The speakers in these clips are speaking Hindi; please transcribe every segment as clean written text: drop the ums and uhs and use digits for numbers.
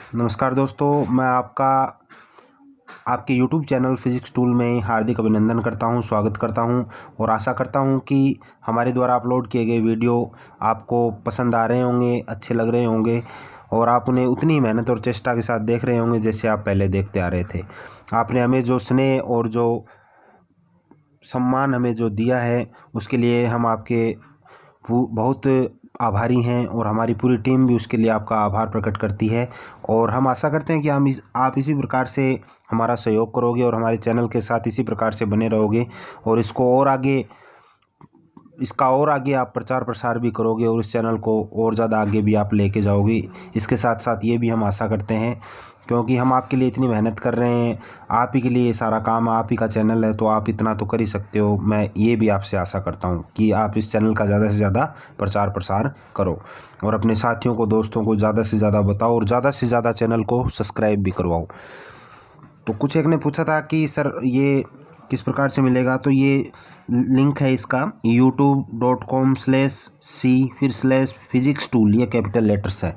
नमस्कार दोस्तों, मैं आपके YouTube चैनल फिजिक्स टूल में हार्दिक अभिनंदन करता हूं, स्वागत करता हूं और आशा करता हूं कि हमारे द्वारा अपलोड किए गए वीडियो आपको पसंद आ रहे होंगे, अच्छे लग रहे होंगे और आप उन्हें उतनी ही मेहनत और चेष्टा के साथ देख रहे होंगे जैसे आप पहले देखते आ रहे थे। आपने हमें जो स्नेह और जो सम्मान हमें जो दिया है, उसके लिए हम आपके बहुत आभारी हैं और हमारी पूरी टीम भी उसके लिए आपका आभार प्रकट करती है। और हम आशा करते हैं कि आप इसी प्रकार से हमारा सहयोग करोगे और हमारे चैनल के साथ इसी प्रकार से बने रहोगे और इसका और आगे आप प्रचार प्रसार भी करोगे और इस चैनल को और ज़्यादा आगे भी आप लेके जाओगे। इसके साथ साथ ये भी हम आशा करते हैं, क्योंकि हम आपके लिए इतनी मेहनत कर रहे हैं, आप ही के लिए ये सारा काम, आप ही का चैनल है तो आप इतना तो कर ही सकते हो। मैं ये भी आपसे आशा करता हूँ कि आप इस चैनल का ज़्यादा से ज़्यादा प्रचार प्रसार करो और अपने साथियों को, दोस्तों को ज़्यादा से ज़्यादा बताओ और ज़्यादा से ज़्यादा चैनल को सब्सक्राइब भी करवाओ। तो कुछ एक ने पूछा था कि सर ये किस प्रकार से मिलेगा, तो ये लिंक है इसका youtube.com/c/physics2, ये कैपिटल लेटर्स है।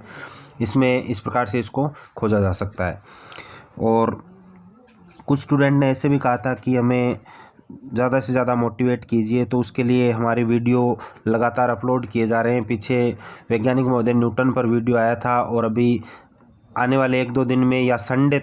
इसमें इस प्रकार से इसको खोजा जा सकता है। और कुछ स्टूडेंट ने ऐसे भी कहा था कि हमें ज़्यादा से ज़्यादा मोटिवेट कीजिए, तो उसके लिए हमारे वीडियो लगातार अपलोड किए जा रहे हैं। पीछे वैज्ञानिक महोदय न्यूटन पर वीडियो आया था और अभी आने वाले 1-2 दिन में या संडे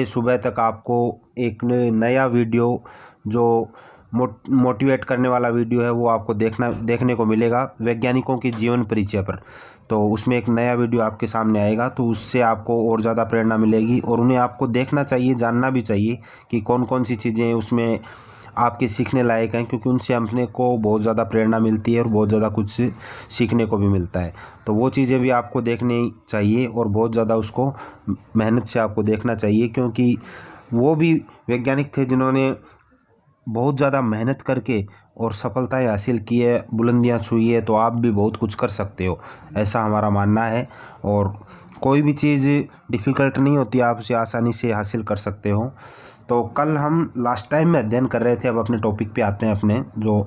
सुबह तक आपको एक नया वीडियो जो मोटिवेट करने वाला वीडियो है वो आपको देखने को मिलेगा वैज्ञानिकों की जीवन परिचय पर। तो उसमें एक नया वीडियो आपके सामने आएगा, तो उससे आपको और ज़्यादा प्रेरणा मिलेगी और उन्हें आपको देखना चाहिए, जानना भी चाहिए कि कौन कौन सी चीज़ें उसमें आपके सीखने लायक हैं, क्योंकि उनसे अपने को बहुत ज़्यादा प्रेरणा मिलती है और बहुत ज़्यादा कुछ सीखने को भी मिलता है। तो वो चीज़ें भी आपको देखनी चाहिए और बहुत ज़्यादा उसको मेहनत से आपको देखना चाहिए, क्योंकि वो भी वैज्ञानिक थे जिन्होंने बहुत ज़्यादा मेहनत करके और सफलताएं हासिल की है, बुलंदियां छुई है। तो आप भी बहुत कुछ कर सकते हो, ऐसा हमारा मानना है। और कोई भी चीज़ डिफ़िकल्ट नहीं होती, आप उसे आसानी से हासिल कर सकते हो। तो कल हम लास्ट टाइम में अध्ययन कर रहे थे, अब अपने टॉपिक पे आते हैं, अपने जो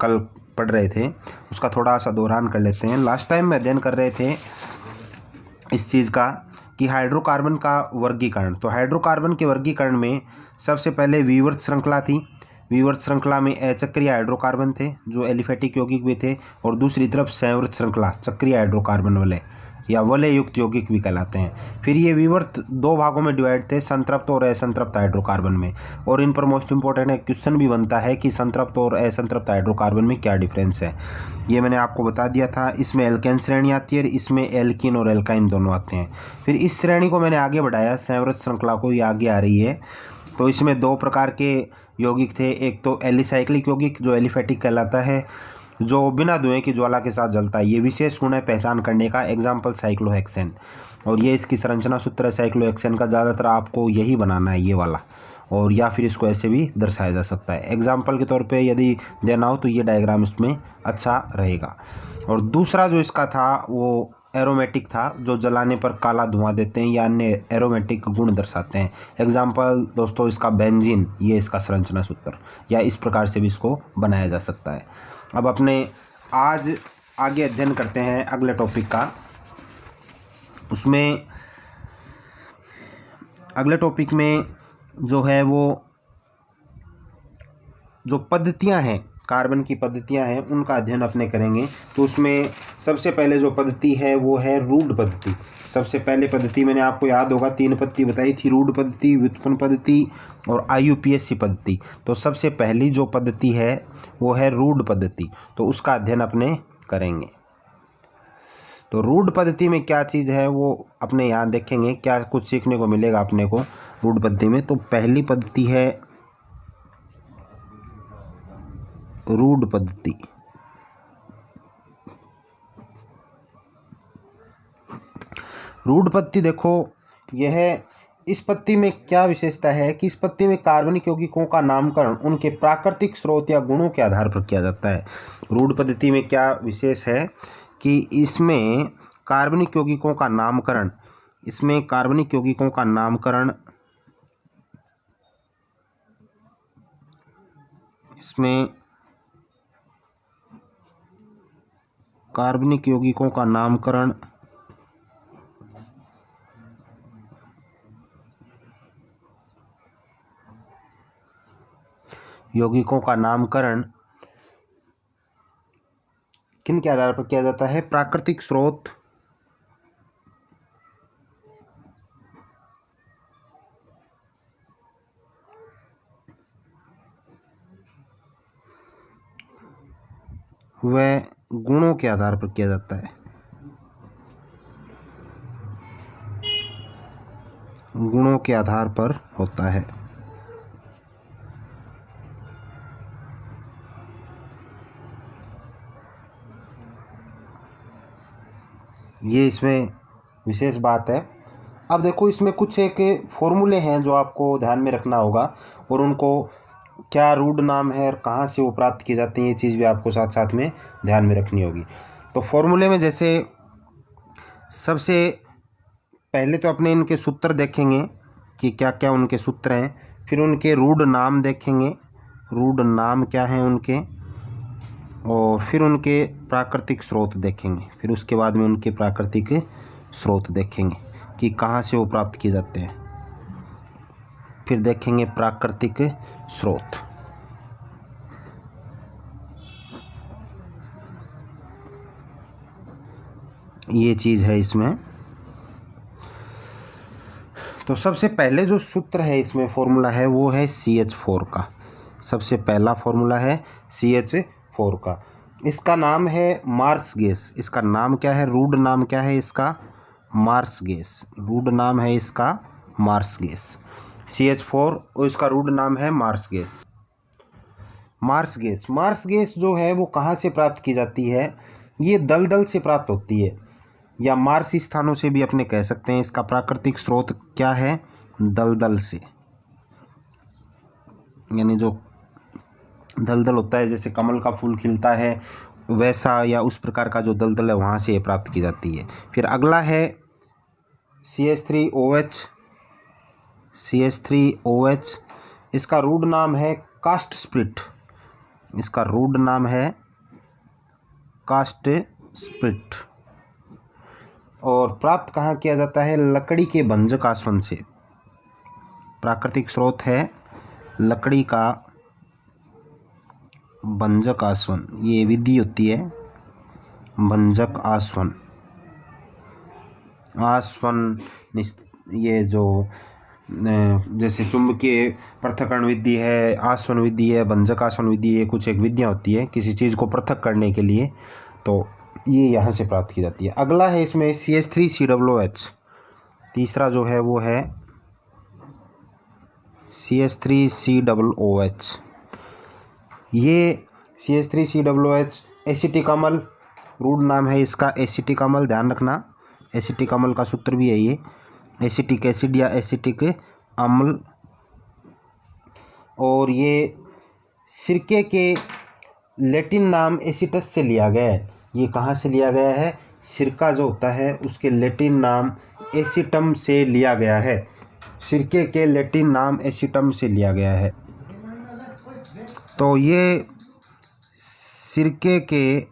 कल पढ़ रहे थे उसका थोड़ा सा दोहरान कर लेते हैं। लास्ट टाइम में अध्ययन कर रहे थे इस चीज़ का कि हाइड्रोकार्बन का वर्गीकरण। तो हाइड्रोकार्बन के वर्गीकरण में सबसे पहले विवर्त श्रृंखला थी। विवर्त श्रृंखला में अचक्रीय हाइड्रोकार्बन थे जो एलिफेटिक यौगिक भी थे, और दूसरी तरफ संवृत श्रृंखला चक्रीय हाइड्रोकार्बन वाले या वलय युक्त यौगिक भी कहलाते हैं। फिर ये विवर्त 2 भागों में डिवाइड थे, संतृप्त और असंतृप्त हाइड्रोकार्बन में। और इन पर मोस्ट इंपॉर्टेंट एक क्वेश्चन भी बनता है कि संतृप्त और असंतृप्त हाइड्रोकार्बन में क्या डिफरेंस है, ये मैंने आपको बता दिया था। इसमें एल्केन श्रेणी आती है, इसमें एल्कीन और एल्काइन दोनों आते हैं। फिर इस श्रेणी को मैंने आगे बढ़ाया, संवृत श्रृंखला को, ये आगे आ रही है। तो इसमें 2 प्रकार के यौगिक थे, एक तो एलिसाइक्लिक यौगिक जो एलिफेटिक कहलाता है, जो बिना धुएं की ज्वाला के साथ जलता है। ये विशेष गुण है पहचान करने का, एग्जाम्पल साइक्लोहेक्सेन। और ये इसकी संरचना सूत्र है साइक्लोहेक्सेन का, ज़्यादातर आपको यही बनाना है, ये वाला, और या फिर इसको ऐसे भी दर्शाया जा सकता है। एग्जाम्पल के तौर पे यदि देना हो तो ये डायग्राम इसमें अच्छा रहेगा। और दूसरा जो इसका था वो एरोमेटिक था, जो जलाने पर काला धुआं देते हैं या अन्य एरोमेटिक गुण दर्शाते हैं। एग्जाम्पल दोस्तों इसका बेंजीन, ये इसका संरचना सूत्र, या इस प्रकार से भी इसको बनाया जा सकता है। अब अपने आज आगे अध्ययन करते हैं अगले टॉपिक का। उसमें अगले टॉपिक में जो है वो जो पद्धतियां हैं, कार्बन की पद्धतियां हैं, उनका अध्ययन अपने करेंगे। तो उसमें सबसे पहले जो पद्धति है वो है रूढ़ पद्धति। सबसे पहले पद्धति मैंने आपको याद होगा 3 पद्धति बताई थी, रूढ़ पद्धति, व्युत्पन्न पद्धति और IUPAC पद्धति। तो सबसे पहली जो पद्धति है वो है रूढ़ पद्धति, तो उसका अध्ययन अपने करेंगे। तो रूढ़ पद्धति में क्या चीज़ है वो अपने यहाँ देखेंगे, क्या कुछ सीखने को मिलेगा अपने को रूढ़ पद्धति में। तो पहली पद्धति है रूढ़ पद्धति। रूढ़ पद्धति देखो, यह इस पद्धति में क्या विशेषता है कि इस पद्धति में कार्बनिक यौगिकों का नामकरण उनके प्राकृतिक स्रोत या गुणों के आधार पर किया जाता है। रूढ़ पद्धति में क्या विशेष है कि इसमें कार्बनिक यौगिकों का नामकरण, इसमें कार्बनिक यौगिकों का नामकरण, इसमें कार्बनिक यौगिकों का नामकरण यौगिकों का नामकरण किन के आधार पर किया जाता है? प्राकृतिक स्रोत, व गुणों के आधार पर किया जाता है। गुणों के आधार पर होता है। ये इसमें विशेष बात है। अब देखो इसमें कुछ एक फॉर्मूले हैं जो आपको ध्यान में रखना होगा, और उनको क्या रूट नाम है और कहाँ से वो प्राप्त किए जाते हैं, ये चीज़ भी आपको साथ साथ में ध्यान में रखनी होगी। तो फॉर्मूले में जैसे सबसे पहले तो अपने इनके सूत्र देखेंगे कि क्या क्या उनके सूत्र हैं, फिर उनके रूट नाम देखेंगे, रूट नाम क्या हैं उनके, और फिर उनके प्राकृतिक स्रोत देखेंगे, फिर उसके बाद में उनके प्राकृतिक स्रोत देखेंगे कि कहाँ से वो प्राप्त किए जाते हैं। फिर देखेंगे प्राकृतिक स्रोत। ये चीज़ है इसमें। तो सबसे पहले जो सूत्र है इसमें फॉर्मूला है वो है CH4 का। सबसे पहला फॉर्मूला है CH4 का। इसका नाम है मार्स गैस। इसका नाम क्या है? रूट नाम क्या है इसका? Marsh gas. रूट नाम है इसका मार्स गैस। CH4 और इसका रूट नाम है marsh gas. Marsh gas, marsh gas जो है वो कहाँ से प्राप्त की जाती है? ये दलदल से प्राप्त होती है, या मार्सी स्थानों से भी अपने कह सकते हैं। इसका प्राकृतिक स्रोत क्या है? दलदल से, यानी जो दलदल होता है, जैसे कमल का फूल खिलता है वैसा, या उस प्रकार का जो दलदल है वहाँ से प्राप्त की जाती है। फिर अगला है CH3OH। CH3OH, इसका रूट नाम है कास्ट स्प्रिट। इसका रूट नाम है कास्ट स्प्रिट, और प्राप्त कहाँ किया जाता है? लकड़ी के भंजक आसवन से। प्राकृतिक स्रोत है लकड़ी का भंजक आसवन। ये विधि होती है भंजक आसवन। आसवन ये जो जैसे चुंबकीय पृथक्करण विधि है, आसवन विधि है, भंजक आसवन विधि, ये कुछ एक विधियाँ होती है किसी चीज़ को पृथक करने के लिए, तो ये यहाँ से प्राप्त की जाती है। अगला है इसमें CH3COOH। तीसरा जो है वो है CH3COOH। ये CH3COOH एसिटिक अम्ल, रूट नाम है इसका एसिटिक अम्ल। ध्यान रखना, एसिटिक अम्ल का सूत्र भी है ये, एसिटिक एसिड या एसिटिक अम्ल। और ये सिरके के लैटिन नाम एसिटस से लिया गया है। ये कहाँ से लिया गया है? सिरका जो होता है उसके लैटिन नाम एसिटम से लिया गया है। सिरके के लैटिन नाम एसिटम से लिया गया है। तो ये सिरके के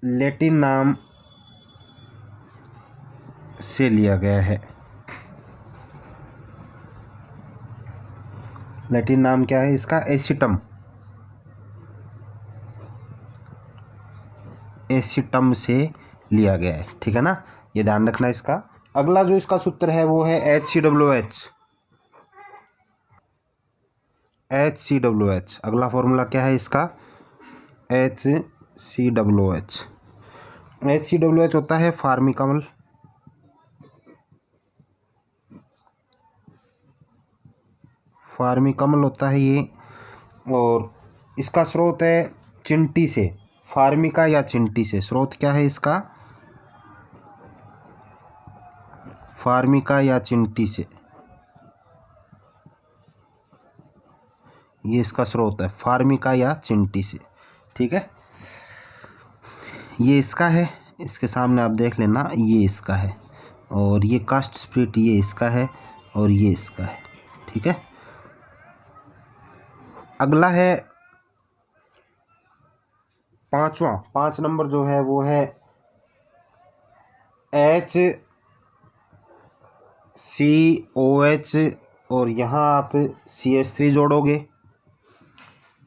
लैटिन नाम से लिया गया है। लैटिन नाम क्या है इसका? एसिटम। एसिटम से लिया गया है, ठीक है ना, ये ध्यान रखना इसका। अगला जो इसका सूत्र है वो है HCOOH। HCOOH अगला फॉर्मूला क्या है इसका? HCOOH। HCOOH होता है फार्मिक अम्ल। फार्मिक अम्ल होता है ये, और इसका स्रोत है चिंटी से। फार्मिका या चिंटी से। स्रोत क्या है इसका? फार्मिका या चिंटी से। ये इसका स्रोत है, फार्मिका या चिंटी से, ठीक है। ये इसका है, इसके सामने आप देख लेना, ये इसका है, और ये कास्ट स्प्रिट ये इसका है, और ये इसका है, ठीक है। अगला है पाँच नंबर जो है वो है HCOOH और यहाँ आप CH3 जोड़ोगे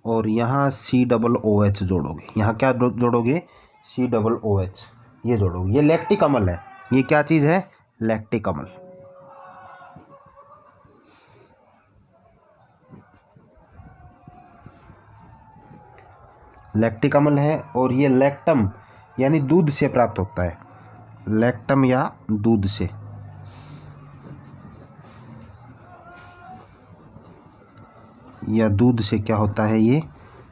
और यहाँ COOH जोड़ोगे। यहाँ क्या जोड़ोगे? COOH ये जोड़ोगे। ये लैक्टिक अम्ल है। ये क्या चीज़ है? लैक्टिक अम्ल। लैक्टिक अम्ल है और ये लैक्टम यानी दूध से प्राप्त होता है। लैक्टम या दूध से। या दूध से क्या होता है? ये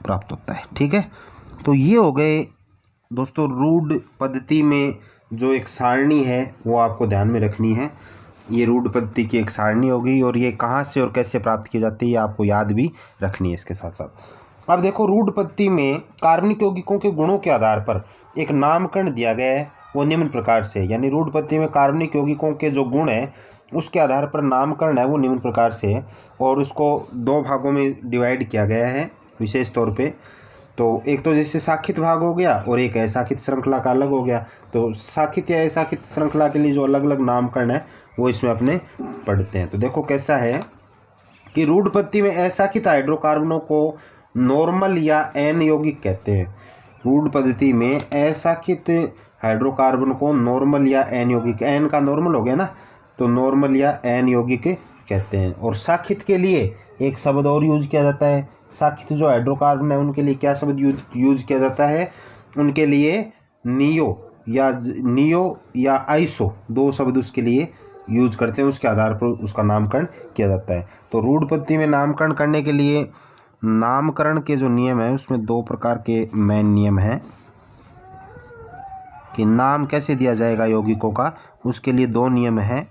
प्राप्त होता है। ठीक है, तो ये हो गए दोस्तों रूढ़ पद्धति में जो एक सारणी है वो आपको ध्यान में रखनी है। ये रूढ़ पद्धति की एक सारणी हो गई और ये कहाँ से और कैसे प्राप्त की जाती है ये आपको याद भी रखनी है इसके साथ साथ। अब देखो रूढ़ पद्धति में कार्बनिक यौगिकों के गुणों के आधार पर एक नामकरण दिया गया है, वो निम्न प्रकार से। यानी रूढ़ पद्धति में कार्बनिक यौगिकों के जो गुण है उसके आधार पर नामकरण है वो निम्न प्रकार से है और उसको दो भागों में डिवाइड किया गया है विशेष तौर पे। तो एक तो जैसे साखित भाग हो गया और एक असाखित श्रृंखला का अलग हो गया। तो साखित या असाखित श्रृंखला के लिए जो अलग अलग नामकरण है वो इसमें अपने पढ़ते हैं। तो देखो कैसा है कि रूढ़ पद्धति में असाखित हाइड्रोकार्बनों को नॉर्मल या एन यौगिक कहते हैं। रूढ़ पद्धति में असाखित हाइड्रोकार्बन को नॉर्मल या एन यौगिक, एन का नॉर्मल हो गया ना, तो नॉर्मल या एन यौगिक कहते हैं। और साखित के लिए एक शब्द और यूज किया जाता है। साखित जो हाइड्रोकार्बन है उनके लिए क्या शब्द यूज किया जाता है? उनके लिए नियो या आइसो दो शब्द उसके लिए यूज करते हैं। उसके आधार पर उसका नामकरण किया जाता है। तो रूढ़ पद्धति में नामकरण करने के लिए नामकरण के जो नियम है उसमें दो प्रकार के मेन नियम हैं कि नाम कैसे दिया जाएगा यौगिकों का। उसके लिए दो नियम हैं।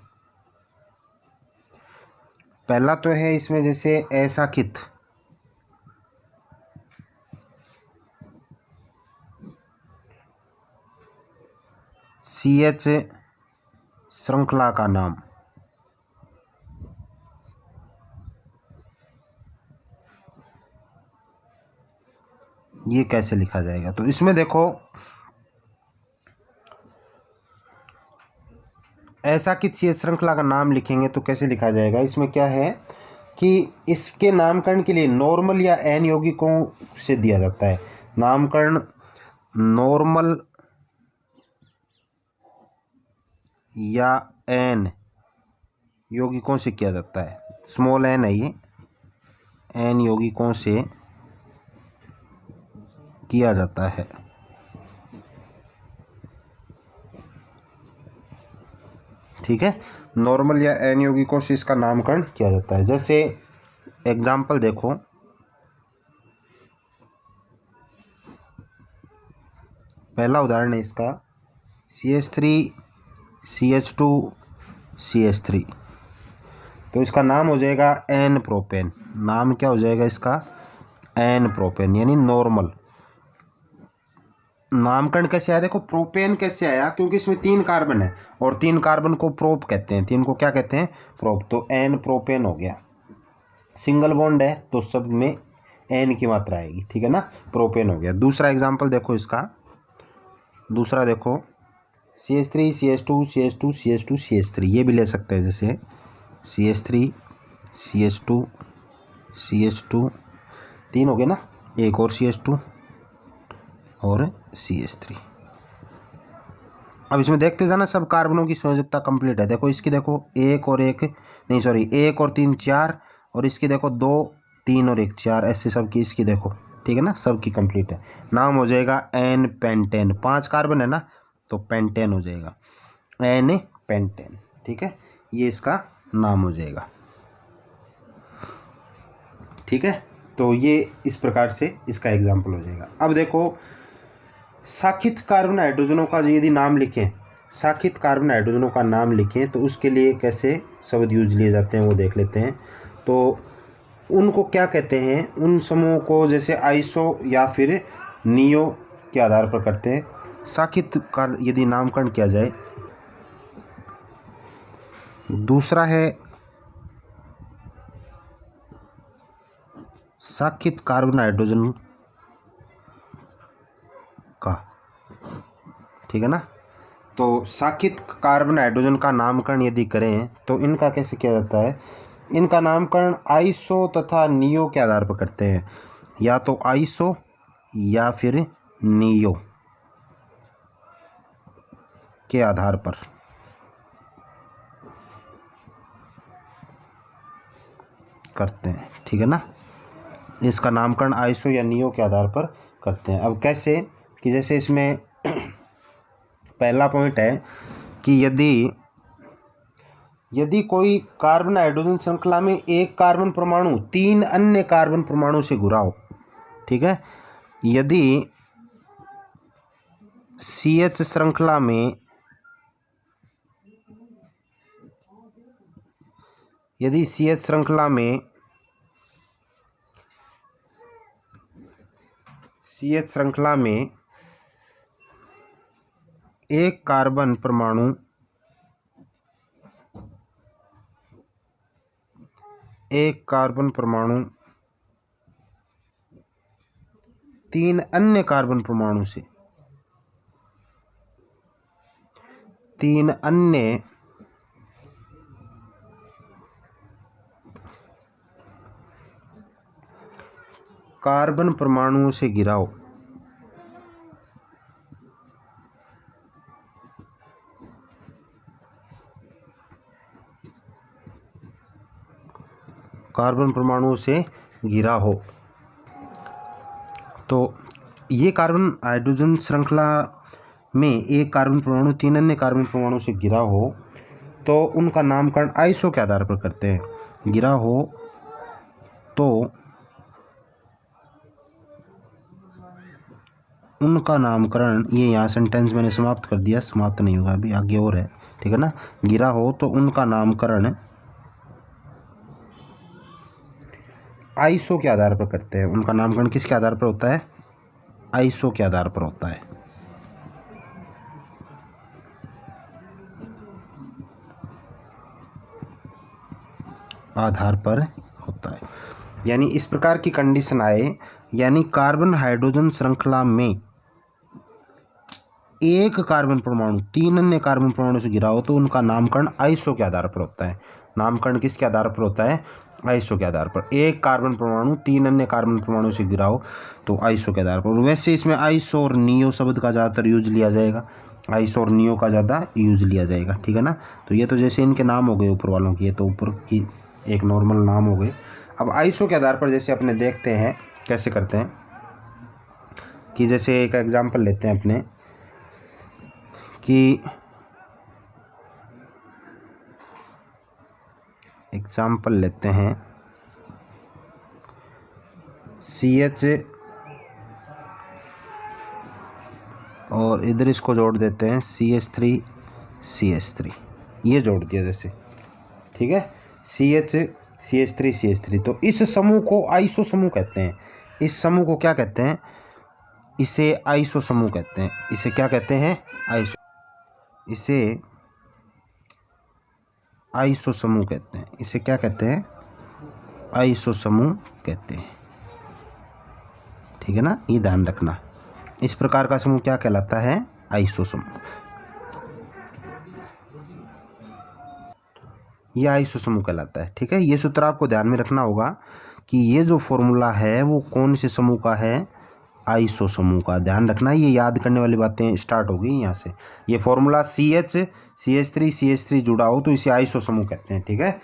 पहला तो है इसमें जैसे असाखित, CH श्रृंखला का नाम। ये कैसे लिखा जाएगा? तो इसमें देखो असाखित CH श्रृंखला का नाम लिखेंगे तो कैसे लिखा जाएगा? इसमें क्या है कि इसके नामकरण के लिए नॉर्मल या एन यौगिकों से दिया जाता है। नामकरण नॉर्मल या एन यौगिकों से किया जाता है। स्मॉल एन है ये, एन यौगिकों से किया जाता है। ठीक है, नॉर्मल या एन यौगिकों से इसका नामकरण किया जाता है। जैसे एग्जाम्पल देखो, पहला उदाहरण है इसका CH3 CH2 CH3। तो इसका नाम हो जाएगा एन प्रोपेन। नाम क्या हो जाएगा इसका? एन प्रोपेन यानी नॉर्मल। नामकरण कैसे आया? देखो प्रोपेन कैसे आया, क्योंकि इसमें 3 कार्बन है और 3 कार्बन को प्रोप कहते हैं। 3 को क्या कहते हैं? प्रोप। तो एन प्रोपेन हो गया। सिंगल बॉन्ड है तो शब्द में एन की मात्रा आएगी। ठीक है ना, प्रोपेन हो गया। दूसरा एग्जाम्पल देखो इसका, दूसरा देखो CH3 CH2 CH2 CH2 CH3। ये भी ले सकते हैं जैसे CH3 CH2 CH2 3 हो गए ना, एक और CH2 और CH3। अब इसमें देखते जाना सब कार्बनों की संयोजकता कंप्लीट है। देखो इसकी देखो एक और 3 4 और इसकी देखो 2 3 और 1 4, ऐसे सबकी इसकी देखो। ठीक है ना, सबकी कंप्लीट है। नाम हो जाएगा एन पेंटेन। 5 कार्बन है ना तो पेंटेन हो जाएगा, एन पेंटेन। ठीक है, ये इसका नाम हो जाएगा। ठीक है, तो ये इस प्रकार से इसका एग्जाम्पल हो जाएगा। अब देखो साखित कार्बन हाइड्रोजनों का यदि नाम लिखें, साखित कार्बन हाइड्रोजनों का नाम लिखें तो उसके लिए कैसे शब्द यूज लिए जाते हैं वो देख लेते हैं। तो उनको क्या कहते हैं? उन समूहों को जैसे आइसो या फिर नियो के आधार पर करते हैं। साखित का यदि नामकरण किया जाए, दूसरा है साखित कार्बन हाइड्रोजन का। ठीक है ना, तो साखित कार्बन हाइड्रोजन का नामकरण यदि करें तो इनका कैसे किया जाता है? इनका नामकरण आइसो तथा नियो के आधार पर करते हैं, या तो आइसो या फिर नियो के आधार पर करते हैं, ठीक है ना। इसका नामकरण आइसो या नियो के आधार पर करते हैं। अब कैसे, कि जैसे इसमें पहला पॉइंट है कि यदि कोई कार्बन हाइड्रोजन श्रृंखला में एक कार्बन परमाणु 3 अन्य कार्बन परमाणु से घुरा हो, ठीक है, यदि CH श्रृंखला में CH श्रृंखला में एक कार्बन परमाणु 3 अन्य कार्बन परमाणु से 3 अन्य कार्बन परमाणुओं से घिरा हो, कार्बन परमाणुओं से घिरा हो, तो ये कार्बन हाइड्रोजन श्रृंखला में एक कार्बन परमाणु 3 अन्य कार्बन परमाणु से घिरा हो, तो उनका नामकरण आइसो के आधार पर करते हैं। घिरा हो तो उनका नामकरण, ये यहाँ सेंटेंस मैंने समाप्त कर दिया, समाप्त नहीं होगा अभी, आगे और है, ठीक है ना। घिरा हो तो उनका नामकरण आइसो के आधार पर करते हैं। उनका नामकरण किसके आधार पर होता है? आइसो के आधार पर होता है। आधार पर होता है, यानी इस प्रकार की कंडीशन आए, यानी कार्बन हाइड्रोजन श्रृंखला में एक कार्बन परमाणु 3 अन्य कार्बन परमाणु से घिरा हो, तो उनका नामकरण आइसो के आधार पर होता है। नामकरण किसके आधार पर होता है? आइसो के आधार पर। एक कार्बन परमाणु 3 अन्य कार्बन परमाणु से घिरा हो तो आइसो के आधार पर। वैसे इसमें आइसो और नियो शब्द का ज़्यादातर यूज लिया जाएगा, आइसो और नियो का ज़्यादा यूज लिया जाएगा, ठीक है ना। तो ये तो जैसे इनके नाम हो गए ऊपर वालों की, ये तो ऊपर की एक नॉर्मल नाम हो गए। अब आइसो के आधार पर जैसे अपने देखते हैं कैसे करते हैं, कि जैसे एक एग्जाम्पल लेते हैं अपने, कि एग्जाम्पल लेते हैं CH और इधर इसको जोड़ देते हैं CH3 CH3, ये जोड़ दिया जैसे, ठीक है, CH CH3 CH3। तो इस समूह को आइसो समूह कहते हैं। इस समूह को क्या कहते हैं? इसे आइसो समूह कहते हैं। इसे क्या कहते हैं? आइसो, इसे आइसो समूह कहते हैं। इसे क्या कहते हैं? आइसो समूह कहते हैं, ठीक है ना, ये ध्यान रखना। इस प्रकार का समूह क्या कहलाता है? आइसो समूह। ये आइसो समूह कहलाता है, ठीक है। ये सूत्र आपको ध्यान में रखना होगा कि ये जो फॉर्मूला है वो कौन से समूह का है? आइसो समूह का। ध्यान रखना, ये याद करने वाली बातें स्टार्ट हो गई यहाँ से। ये फॉर्मूला CH CH3 CH3 जुड़ा हो तो इसे आइसो समूह कहते हैं, ठीक है।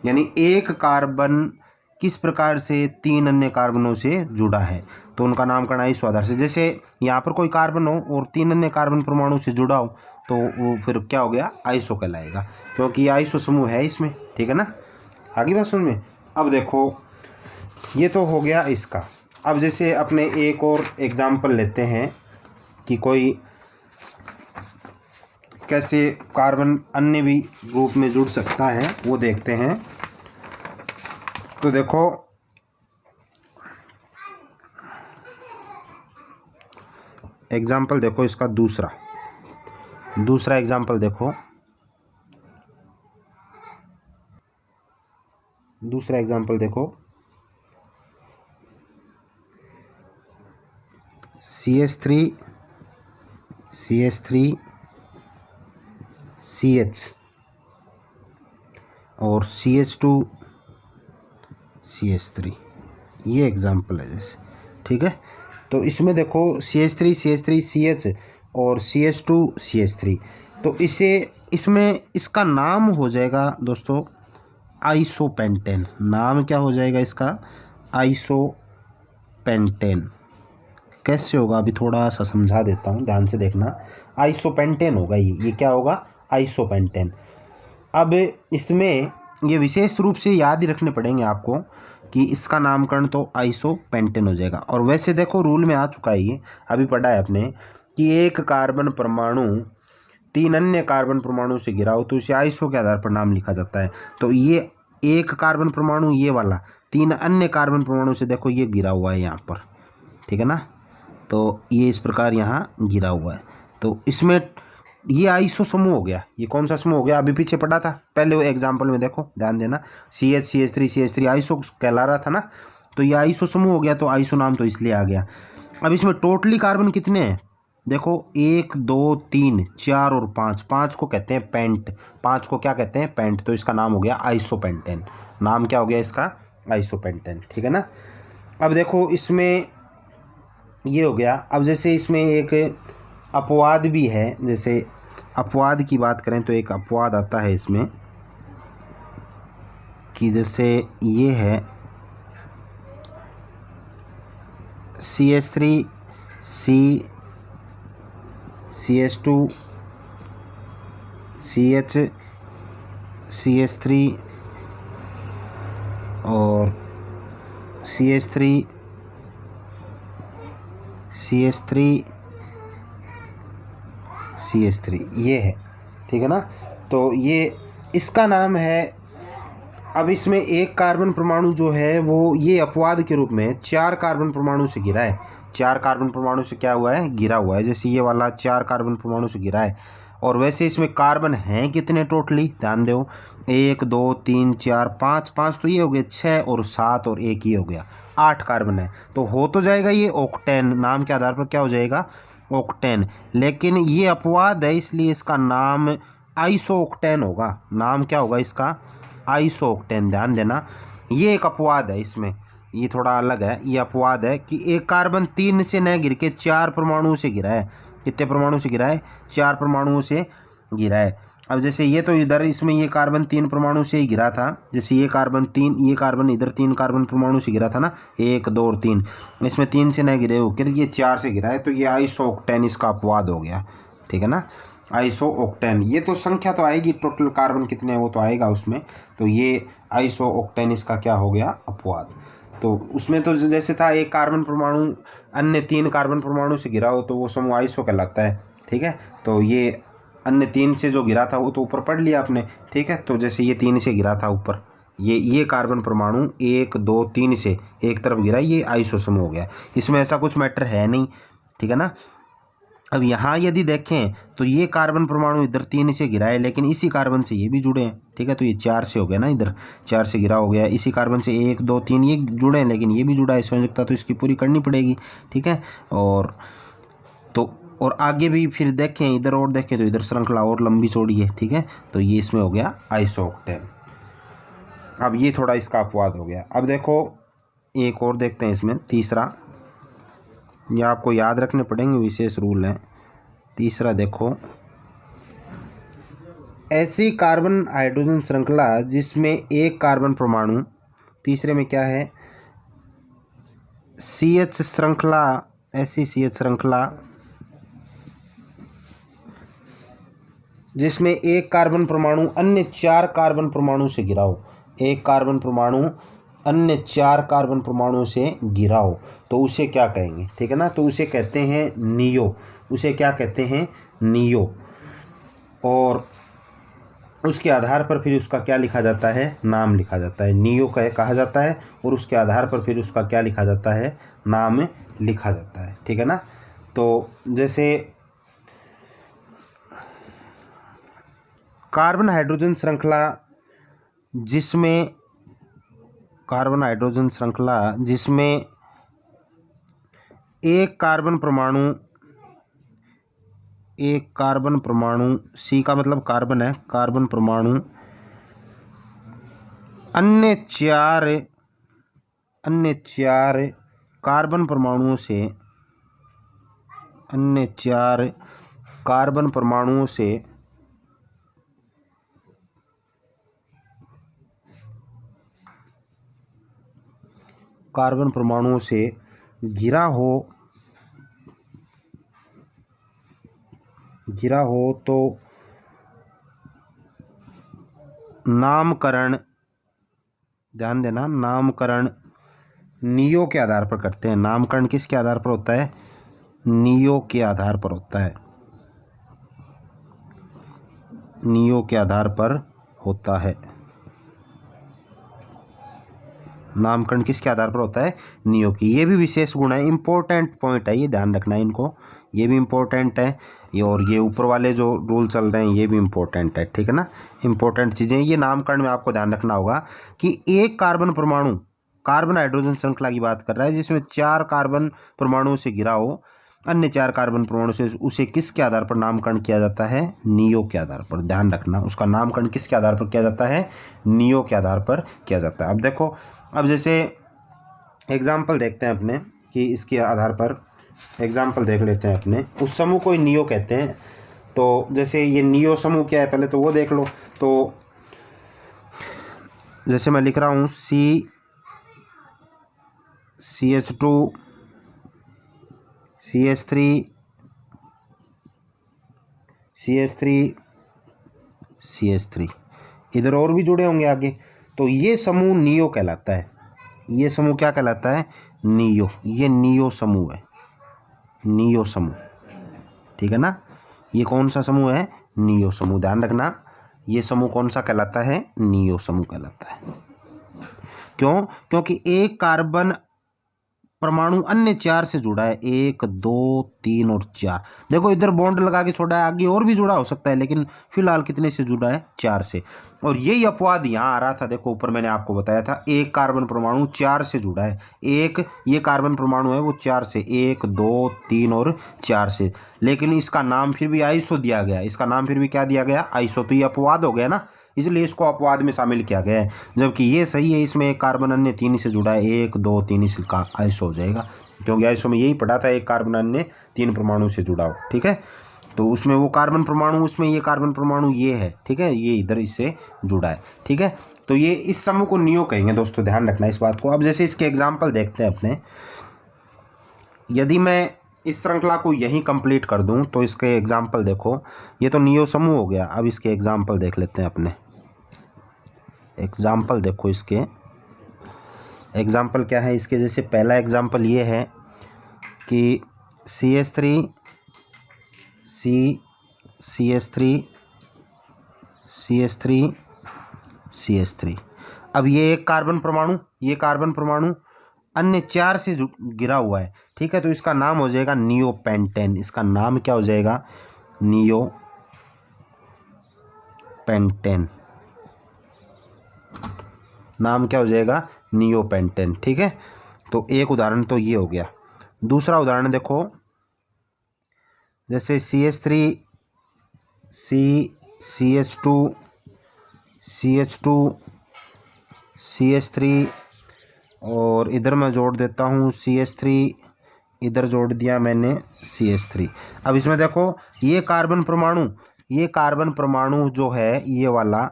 यानी एक कार्बन किस प्रकार से 3 अन्य कार्बनों से जुड़ा है, तो उनका नामकरण आइसो आधार से। जैसे यहाँ पर कोई कार्बन हो और 3 अन्य कार्बन परमाणु से जुड़ा हो तो वो फिर क्या हो गया? आइसो कहलाएगा, क्योंकि ये आइसो समूह है इसमें, ठीक है ना। आगे बात समझ में। अब देखो, ये तो हो गया इसका। अब जैसे अपने एक और एग्जाम्पल लेते हैं कि कोई कैसे कार्बन अन्य भी ग्रुप में जुड़ सकता है, वो देखते हैं। तो देखो, एग्जाम्पल देखो इसका दूसरा एग्जाम्पल देखो। दूसरा एग्जाम्पल देखो, CH3 CH3 CH और CH2 CH3, ये एग्जाम्पल है जैसे, ठीक है। तो इसमें देखो CH3 CH3 CH और CH2 CH3, तो इसमें इसका नाम हो जाएगा दोस्तों आइसोपेंटेन। नाम क्या हो जाएगा इसका? आइसोपेंटेन। कैसे होगा अभी थोड़ा सा समझा देता हूँ, ध्यान से देखना। आइसोपेंटेन होगा ये क्या होगा? आइसोपेंटेन। अब इसमें ये विशेष रूप से याद ही रखने पड़ेंगे आपको कि इसका नामकरण तो आइसोपेंटेन हो जाएगा। और वैसे देखो रूल में आ चुका है ये, अभी पढ़ा है अपने कि एक कार्बन परमाणु 3 अन्य कार्बन परमाणु से घिरा हो तो उसे आइसो के आधार पर नाम लिखा जाता है। तो ये एक कार्बन परमाणु ये वाला 3 अन्य कार्बन परमाणु से देखो ये घिरा हुआ है यहाँ पर, ठीक है ना। तो ये इस प्रकार यहाँ घिरा हुआ है, तो इसमें ये आइसो समूह हो गया। ये कौन सा समूह हो गया? अभी पीछे पढ़ा था पहले वो एग्जाम्पल में, देखो ध्यान देना, CH3 आइसो कहला रहा था ना, तो ये आइसो समूह हो गया, तो आइसो नाम तो इसलिए आ गया। अब इसमें टोटली कार्बन कितने हैं? देखो 1 2 3 4 और 5, 5 को कहते हैं पेंट, 5 को क्या कहते हैं? पेंट। तो इसका नाम हो गया आइसोपेंटेन। नाम क्या हो गया इसका? आइसोपेंटेन, ठीक है ना। अब देखो इसमें ये हो गया। अब जैसे इसमें एक अपवाद भी है, जैसे अपवाद की बात करें तो एक अपवाद आता है इसमें कि जैसे ये है CH3 CH2 CH CH3 और CH3 CH3 ये है, ठीक है ना। तो ये इसका नाम है। अब इसमें एक कार्बन परमाणु जो है वो ये अपवाद के रूप में 4 कार्बन परमाणु से घिरा है। 4 कार्बन परमाणु से क्या हुआ है? घिरा हुआ है। जैसे ये वाला 4 कार्बन परमाणु से घिरा है। और वैसे इसमें कार्बन हैं कितने टोटली? ध्यान दो, 1 2 3 4 5, 5 तो ये हो गए 6 और 7 और 1 ये हो गया 8 कार्बन है। तो हो तो जाएगा ये ऑक्टेन, नाम के आधार पर क्या हो जाएगा? ऑक्टेन। लेकिन ये अपवाद है इसलिए इसका नाम आइसो ऑक्टेन होगा। नाम क्या होगा इसका? Iso octane. ध्यान देना, ये एक अपवाद है इसमें, ये थोड़ा अलग है। ये अपवाद है कि एक कार्बन 3 से न गिर के 4 परमाणुओं से गिरा है। कितने परमाणु से गिरा है? 4 परमाणुओं से गिरा है। अब जैसे ये तो इधर इसमें ये कार्बन 3 परमाणु से ही गिरा था। जैसे ये कार्बन इधर 3 कार्बन परमाणु से गिरा था ना, 1 2 और 3, इसमें 3 से न गिरे होकर ये 4 से गिरा है, तो ये आइसो ऑक्टेन इसका अपवाद हो गया, ठीक है ना। आइसो ऑक्टेन, ये तो संख्या तो आएगी, टोटल कार्बन कितने हैं वो तो आएगा उसमें। तो ये आइसो ऑक्टेन इसका क्या हो गया? अपवाद। तो उसमें तो जैसे था एक कार्बन परमाणु अन्य 3 कार्बन परमाणु से घिरा हो तो वो समूह आइसो कहलाता है, ठीक है। तो ये अन्य 3 से जो घिरा था वो तो ऊपर पढ़ लिया आपने, ठीक है। तो जैसे ये 3 से घिरा था ऊपर, ये कार्बन परमाणु 1 2 3 से एक तरफ गिरा, ये आइसो समूह हो गया। इसमें ऐसा कुछ मैटर है नहीं, ठीक है ना। अब यहाँ यदि देखें तो ये कार्बन परमाणु इधर 3 से घिरा है, लेकिन इसी कार्बन से ये भी जुड़े हैं, ठीक है। तो ये 4 से हो गया ना, इधर 4 से घिरा हो गया। इसी कार्बन से 1 2 3 ये जुड़े हैं, लेकिन ये भी जुड़ा है। संयोजकता तो इसकी पूरी करनी पड़ेगी, ठीक है। और आगे भी फिर देखें, इधर और देखें तो इधर श्रृंखला और लंबी चौड़ी है, ठीक है। तो ये इसमें हो गया आइसो ऑक्टेन। अब ये थोड़ा इसका अपवाद हो गया। अब देखो एक और देखते हैं इसमें, तीसरा, ये आपको याद रखने पड़ेंगे, विशेष रूल हैं। तीसरा देखो, ऐसी कार्बन हाइड्रोजन श्रृंखला जिसमें एक कार्बन परमाणु, तीसरे में क्या है? CH श्रृंखला, ऐसी CH श्रृंखला जिसमें एक कार्बन परमाणु अन्य 4 कार्बन परमाणु से घिरा हो। एक कार्बन परमाणु अन्य 4 कार्बन परमाणुओं से घिरा हो तो उसे क्या कहेंगे, ठीक है ना। तो उसे कहते हैं नियो। उसे क्या कहते हैं? नियो। और उसके आधार पर फिर उसका क्या लिखा जाता है? नाम लिखा जाता है। नियो कहा जाता है और उसके आधार पर फिर उसका क्या लिखा जाता है? नाम लिखा जाता है, ठीक है ना। तो जैसे कार्बन हाइड्रोजन श्रृंखला जिसमें एक कार्बन परमाणु C का मतलब कार्बन है, कार्बन परमाणु अन्य 4 अन्य 4 कार्बन परमाणुओं से घिरा हो तो नामकरण, ध्यान देना, नामकरण नियो के आधार पर करते हैं। नामकरण किसके आधार पर होता है? नियो के आधार पर होता है। नियो के आधार पर होता है। नामकरण किसके आधार पर होता है? नियो की। ये भी विशेष गुण है, इंपॉर्टेंट पॉइंट है, ये ध्यान रखना है इनको, ये भी इंपॉर्टेंट है। ये और ये ऊपर वाले जो रूल चल रहे हैं ये भी इंपॉर्टेंट है, ठीक है ना। इंपॉर्टेंट चीज़ें ये नामकरण में आपको ध्यान रखना होगा कि एक कार्बन परमाणु कार्बन हाइड्रोजन श्रृंखला की बात कर रहा है जिसमें 4 कार्बन परमाणुओं से घिरा हो, अन्य 4 कार्बन परमाणु से, उसे किसके आधार पर नामकरण किया जाता है? नियो के आधार पर। ध्यान रखना, उसका नामकरण किसके आधार पर किया जाता है? नियो के आधार पर किया जाता है। अब देखो, अब जैसे एग्जाम्पल देखते हैं अपने कि इसके आधार पर एग्जाम्पल देख लेते हैं अपने। उस समूह को नियो कहते हैं। तो जैसे ये नियो समूह क्या है पहले तो वो देख लो। तो जैसे मैं लिख रहा हूँ CH2 CH3 इधर और भी जुड़े होंगे आगे, तो ये समूह नियो कहलाता है। ये समूह क्या कहलाता है? नियो। ये नियो समूह है, नियो समूह, ठीक है ना। ये कौन सा समूह है? नियो समूह। ध्यान रखना, ये समूह कौन सा कहलाता है? नियो समूह कहलाता है। क्यों? क्योंकि एक कार्बन परमाणु अन्य 4 से जुड़ा है, 1 2 3 और 4। देखो इधर बॉन्ड लगा के छोड़ा है, आगे और भी जुड़ा हो सकता है, लेकिन फिलहाल कितने से जुड़ा है? 4 से। और यही अपवाद यहाँ आ रहा था, देखो ऊपर मैंने आपको बताया था, एक कार्बन परमाणु 4 से जुड़ा है। एक ये कार्बन परमाणु है वो 4 से, 1 2 3 और 4 से, लेकिन इसका नाम फिर भी आइसो दिया गया। इसका नाम फिर भी क्या दिया गया? आइसो। तो ये अपवाद हो गया ना, इसलिए इसको अपवाद में शामिल किया गया है। जबकि ये सही है, इसमें एक कार्बन अन्य 3 से जुड़ा है, 1 2 3, इसका आइसो हो जाएगा, क्योंकि आइसो में यही पढ़ा था, एक कार्बन अन्य 3 परमाणु से जुड़ा हो, ठीक है। तो उसमें वो कार्बन परमाणु, उसमें ये कार्बन परमाणु ये है, ठीक है, ये इधर इससे जुड़ा है, ठीक है। तो ये इस समूह को नियो कहेंगे दोस्तों, ध्यान रखना इस बात को। अब जैसे इसके एग्जाम्पल देखते हैं अपने। यदि मैं इस श्रृंखला को यहीं कंप्लीट कर दूं तो इसके एग्जाम्पल देखो, ये तो नियो समूह हो गया। अब इसके एग्जाम्पल देख लेते हैं अपने। एग्जाम्पल देखो, इसके एग्जाम्पल क्या है इसके। जैसे पहला एग्जाम्पल ये है कि CH3 CH3 अब ये एक कार्बन परमाणु अन्य 4 से घिरा हुआ है, ठीक है। तो इसका नाम हो जाएगा नियोपेंटेन। इसका नाम क्या हो जाएगा? नियोपेंटेन। नाम क्या हो जाएगा? नियोपेंटेन, ठीक है। तो एक उदाहरण तो ये हो गया। दूसरा उदाहरण देखो, जैसे CH3 CH3 और इधर मैं जोड़ देता हूँ CH3, इधर जोड़ दिया मैंने CH3। अब इसमें देखो, ये कार्बन परमाणु जो है ये वाला,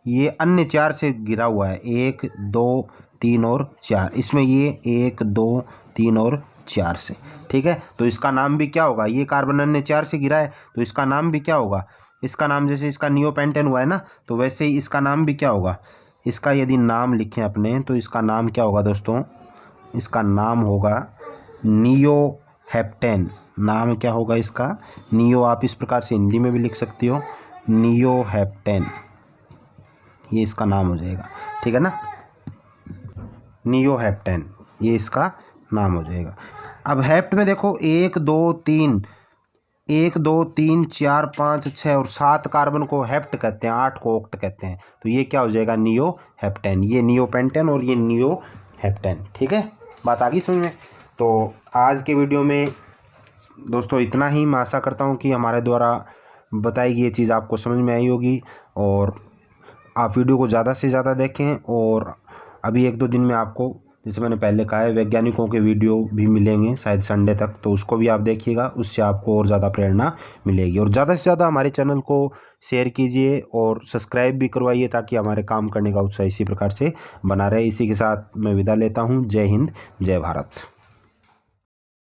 ये अन्य 4 से घिरा हुआ है, 1 2 3 और 4। इसमें ये 1 2 3 और 4 से, ठीक है। तो इसका नाम भी क्या होगा? ये कार्बन अन्य 4 से घिरा है, तो इसका नाम भी क्या होगा? इसका नाम, जैसे इसका नियोपेंटेन हुआ है ना, तो वैसे ही इसका नाम भी क्या होगा? इसका यदि नाम लिखें अपने तो इसका नाम क्या होगा दोस्तों? इसका नाम होगा नियोहेप्टेन। नाम क्या होगा इसका? नियो आप इस प्रकार से हिंदी में भी लिख सकती हो, नियोहेप्टेन, ये इसका नाम हो जाएगा, ठीक है ना। नियोहेप्टेन, ये इसका नाम हो जाएगा। अब हेप्ट में देखो 1 2 3 4 5 6 और 7 कार्बन को हेप्ट कहते हैं, 8 को ऑक्ट कहते हैं। तो ये क्या हो जाएगा? नियोहेप्टेन। ये नियोपेंटेन और ये नियोहेप्टेन, ठीक है। बात आ गई समझ में? तो आज के वीडियो में दोस्तों इतना ही। मैं आशा करता हूँ कि हमारे द्वारा बताई गई ये चीज़ आपको समझ में आई होगी, और आप वीडियो को ज़्यादा से ज़्यादा देखें, और अभी 1 2 दिन में आपको जैसे मैंने पहले कहा है, वैज्ञानिकों के वीडियो भी मिलेंगे शायद संडे तक, तो उसको भी आप देखिएगा, उससे आपको और ज़्यादा प्रेरणा मिलेगी। और ज़्यादा से ज़्यादा हमारे चैनल को शेयर कीजिए और सब्सक्राइब भी करवाइए, ताकि हमारे काम करने का उत्साह इसी प्रकार से बना रहे। इसी के साथ मैं विदा लेता हूँ। जय हिंद, जय भारत।